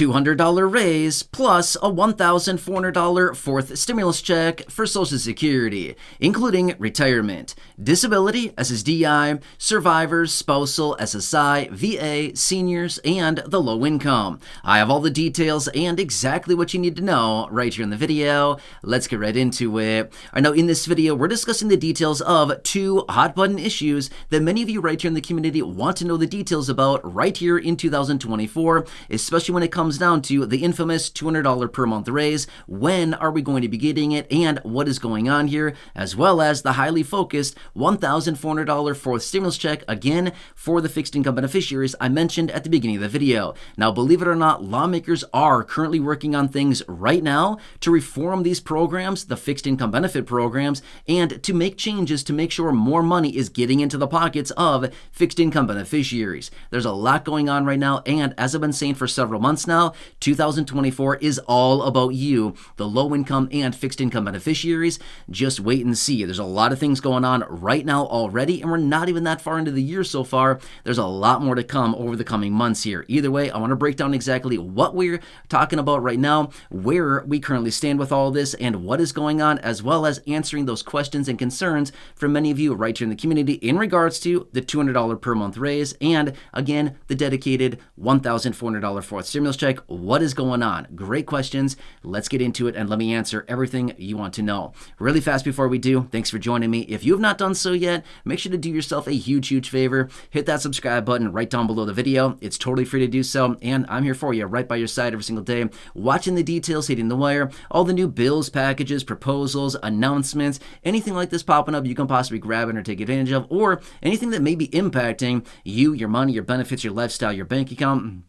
$200 raise plus a $1,400 fourth stimulus check for Social Security, including retirement, disability, SSDI, survivors, spousal, SSI, VA, seniors, and the low income. I have all the details and exactly what you need to know right here in the video. Let's get right into it. I know in this video, we're discussing the details of two hot button issues that many of you right here in the community want to know the details about right here in 2024, especially when it comes down to the infamous $200 per month raise. When are we going to be getting it and what is going on here, as well as the highly focused $1,400 fourth stimulus check, again, for the fixed income beneficiaries I mentioned at the beginning of the video. Now, believe it or not, lawmakers are currently working on things right now to reform these programs, the fixed income benefit programs, and to make changes to make sure more money is getting into the pockets of fixed income beneficiaries. There's a lot going on right now, and as I've been saying for several months now, 2024 is all about you, the low income and fixed income beneficiaries. Just wait and see. There's a lot of things going on right now already, and we're not even that far into the year so far. There's a lot more to come over the coming months here. Either way, I want to break down exactly what we're talking about right now, where we currently stand with all this, and what is going on, as well as answering those questions and concerns from many of you right here in the community in regards to the $200 per month raise and, again, the dedicated $1,400 fourth stimulus check. What is going on? Great questions. Let's get into it and let me answer everything you want to know. Really fast before we do, thanks for joining me. If you have not done so yet, make sure to do yourself a huge favor. Hit that subscribe button right down below the video. It's totally free to do so, and I'm here for you right by your side every single day, watching the details, hitting the wire, all the new bills, packages, proposals, announcements, anything like this popping up you can possibly grab it or take advantage of, or anything that may be impacting you, your money, your benefits, your lifestyle, your bank account.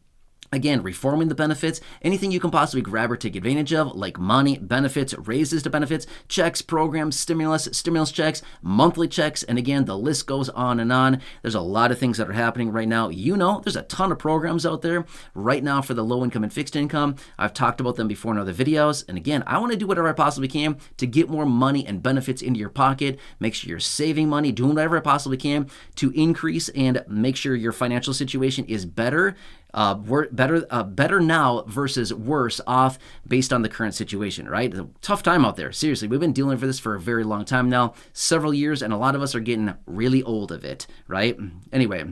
Again, reforming the benefits, anything you can possibly grab or take advantage of, like money, benefits, raises to benefits, checks, programs, stimulus checks, monthly checks, and again, the list goes on and on. There's a lot of things that are happening right now. You know, there's a ton of programs out there right now for the low income and fixed income. I've talked about them before in other videos. And again, I want to do whatever I possibly can to get more money and benefits into your pocket. Make sure you're saving money, doing whatever I possibly can to increase and make sure your financial situation is better. We're better now versus worse off based on the current situation, right? It's a tough time out there. Seriously, we've been dealing with this for a very long time now, several years, and a lot of us are getting really old of it, right? Anyway,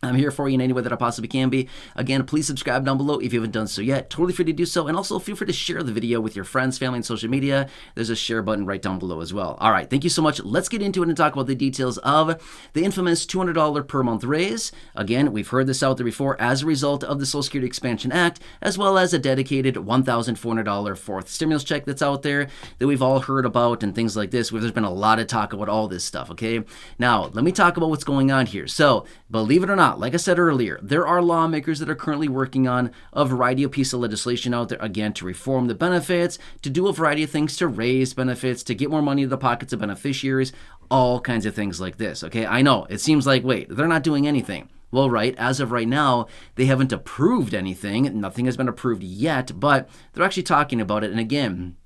I'm here for you in any way that I possibly can be. Again, please subscribe down below if you haven't done so yet. Totally free to do so. And also feel free to share the video with your friends, family, and social media. There's a share button right down below as well. All right, thank you so much. Let's get into it and talk about the details of the infamous $200 per month raise. Again, we've heard this out there before as a result of the Social Security Expansion Act, as well as a dedicated $1,400 fourth stimulus check that's out there that we've all heard about and things like this, where there's been a lot of talk about all this stuff, okay? Now, let me talk about what's going on here. So, believe it or not, like I said earlier, there are lawmakers that are currently working on a variety of pieces of legislation out there, again, to reform the benefits, to do a variety of things to raise benefits, to get more money to the pockets of beneficiaries, all kinds of things like this, okay? I know, it seems like, wait, they're not doing anything. Well, right, as of right now, they haven't approved anything. Nothing has been approved yet, but they're actually talking about it. And again,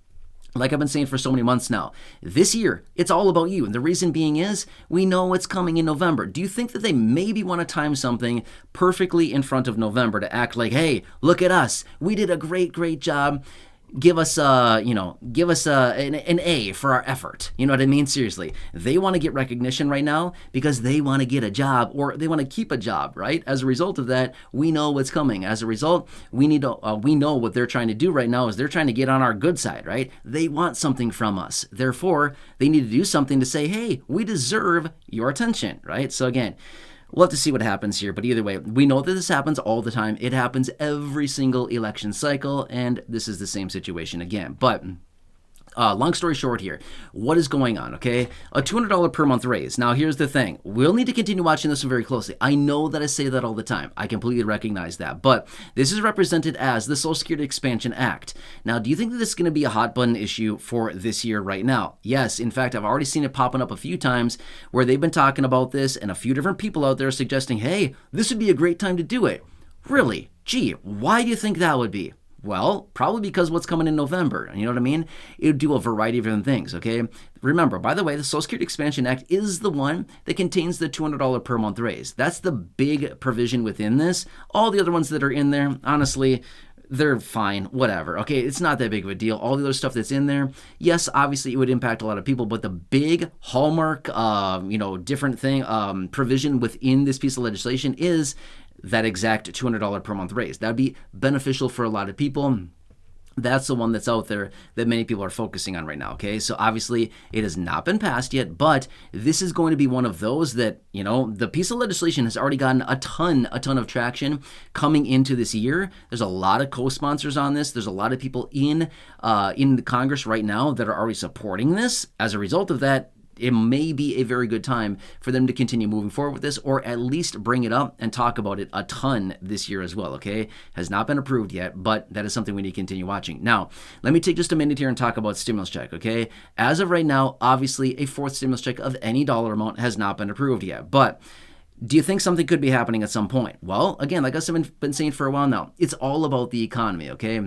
like I've been saying for so many months now, this year, it's all about you. And the reason being is we know what's coming in November. Do you think that they maybe want to time something perfectly in front of November to act like, hey, look at us. We did a great job. Give us an A for our effort. You know what I mean? Seriously, they want to get recognition right now because they want to get a job or they want to keep a job, right? As a result of that, we know what's coming. As a result, we know what they're trying to do right now is they're trying to get on our good side, right? They want something from us. Therefore, they need to do something to say, hey, we deserve your attention, right? So again, we'll have to see what happens here, but either way, we know that this happens all the time. It happens every single election cycle, and this is the same situation again. But long story short here, what is going on, okay? A $200 per month raise. Now, here's the thing. We'll need to continue watching this one very closely. I know that I say that all the time. I completely recognize that. But this is represented as the Social Security Expansion Act. Now, do you think that this is going to be a hot button issue for this year right now? Yes. In fact, I've already seen it popping up a few times where they've been talking about this and a few different people out there suggesting, hey, this would be a great time to do it. Really? Gee, why do you think that would be? Well, probably because what's coming in November. You know what I mean? It would do a variety of different things, okay? Remember, by the way, the Social Security Expansion Act is the one that contains the $200 per month raise. That's the big provision within this. All the other ones that are in there, honestly, they're fine, whatever. Okay, it's not that big of a deal. All the other stuff that's in there, yes, obviously it would impact a lot of people, but the big hallmark, different thing, provision within this piece of legislation is that exact $200 per month raise. That would be beneficial for a lot of people. That's the one that's out there that many people are focusing on right now, okay? So obviously it has not been passed yet, but this is going to be one of those that, the piece of legislation has already gotten a ton of traction coming into this year. There's a lot of co-sponsors on this. There's a lot of people in the Congress right now that are already supporting this. As a result of that, it may be a very good time for them to continue moving forward with this, or at least bring it up and talk about it a ton this year as well, okay? Has not been approved yet, but that is something we need to continue watching. Now, let me take just a minute here and talk about stimulus check, okay? As of right now, obviously, a fourth stimulus check of any dollar amount has not been approved yet, but do you think something could be happening at some point? Well, again, like I've been saying for a while now, it's all about the economy, okay?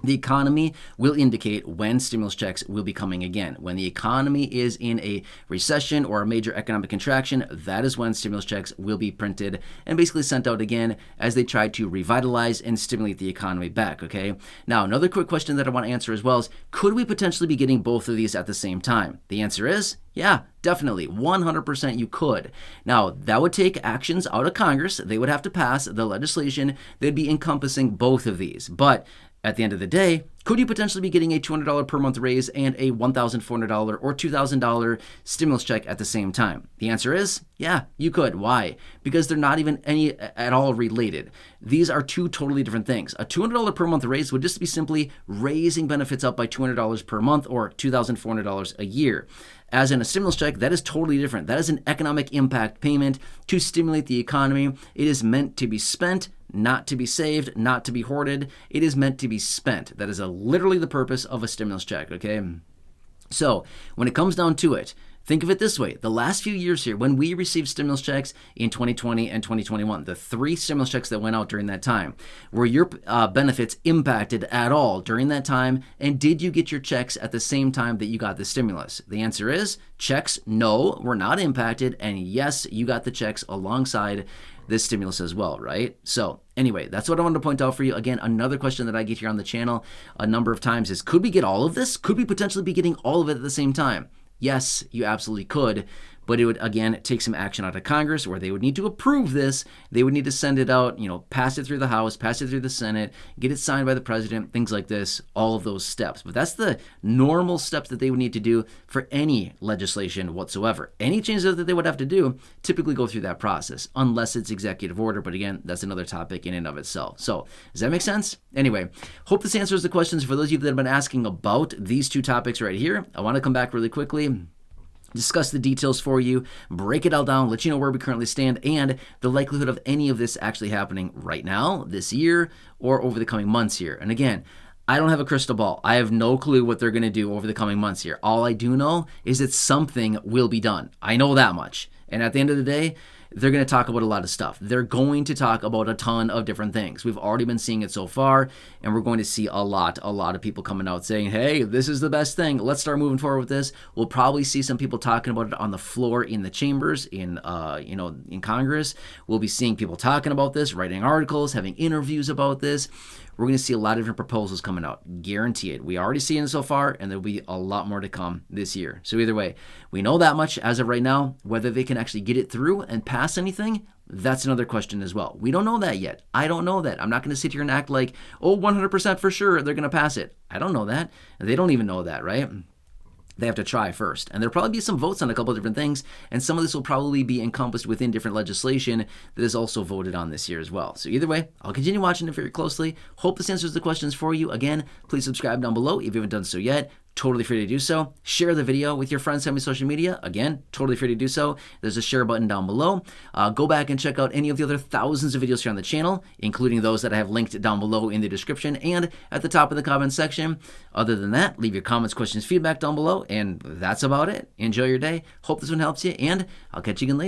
The economy will indicate when stimulus checks will be coming again. When the economy is in a recession or a major economic contraction, that is when stimulus checks will be printed and basically sent out again as they try to revitalize and stimulate the economy back, okay? Now, another quick question that I want to answer as well is, could we potentially be getting both of these at the same time? The answer is, yeah, definitely. 100% you could. Now, that would take actions out of Congress. They would have to pass the legislation that would be encompassing both of these. But at the end of the day, could you potentially be getting a $200 per month raise and a $1,400 or $2,000 stimulus check at the same time? The answer is, yeah, you could. Why? Because they're not even any at all related. These are two totally different things. A $200 per month raise would just be simply raising benefits up by $200 per month or $2,400 a year. As in a stimulus check, that is totally different. That is an economic impact payment to stimulate the economy. It is meant to be spent, not to be saved, not to be hoarded. It is meant to be spent. That is literally the purpose of a stimulus check, okay? So when it comes down to it, think of it this way. The last few years here, when we received stimulus checks in 2020 and 2021, the 3 stimulus checks that went out during that time, were your benefits impacted at all during that time? And did you get your checks at the same time that you got the stimulus? The answer is checks, no, were not impacted. And yes, you got the checks alongside this stimulus as well, right? So anyway, that's what I wanted to point out for you. Again, another question that I get here on the channel a number of times is, could we get all of this? Could we potentially be getting all of it at the same time? Yes, you absolutely could, but it would, again, take some action out of Congress where they would need to approve this. They would need to send it out, pass it through the House, pass it through the Senate, get it signed by the president, things like this, all of those steps. But that's the normal steps that they would need to do for any legislation whatsoever. Any changes that they would have to do typically go through that process, unless it's executive order. But again, that's another topic in and of itself. So does that make sense? Anyway, hope this answers the questions for those of you that have been asking about these two topics right here. I want to come back really quickly, discuss the details for you, break it all down, let you know where we currently stand, and the likelihood of any of this actually happening right now, this year, or over the coming months here. And again, I don't have a crystal ball. I have no clue what they're going to do over the coming months here. All I do know is that something will be done. I know that much. And at the end of the day, they're going to talk about a lot of stuff. They're going to talk about a ton of different things. We've already been seeing it so far, and we're going to see a lot of people coming out saying, hey, this is the best thing. Let's start moving forward with this. We'll probably see some people talking about it on the floor in the chambers, in Congress. We'll be seeing people talking about this, writing articles, having interviews about this. We're going to see a lot of different proposals coming out. Guarantee it. We already seen it so far, and there'll be a lot more to come this year. So either way, we know that much as of right now. Whether they can actually get it through and pass anything, that's another question as well. We don't know that yet. I don't know that. I'm not going to sit here and act like, 100% for sure they're going to pass it. I don't know that. They don't even know that, right? They have to try first. And there'll probably be some votes on a couple of different things, and some of this will probably be encompassed within different legislation that is also voted on this year as well. So either way, I'll continue watching it very closely. Hope this answers the questions for you. Again, please subscribe down below if you haven't done so yet. Totally free to do so. Share the video with your friends on social media. Again, totally free to do so. There's a share button down below. Go back and check out any of the other thousands of videos here on the channel, including those that I have linked down below in the description and at the top of the comment section. Other than that, leave your comments, questions, feedback down below, and that's about it. Enjoy your day. Hope this one helps you, and I'll catch you again later.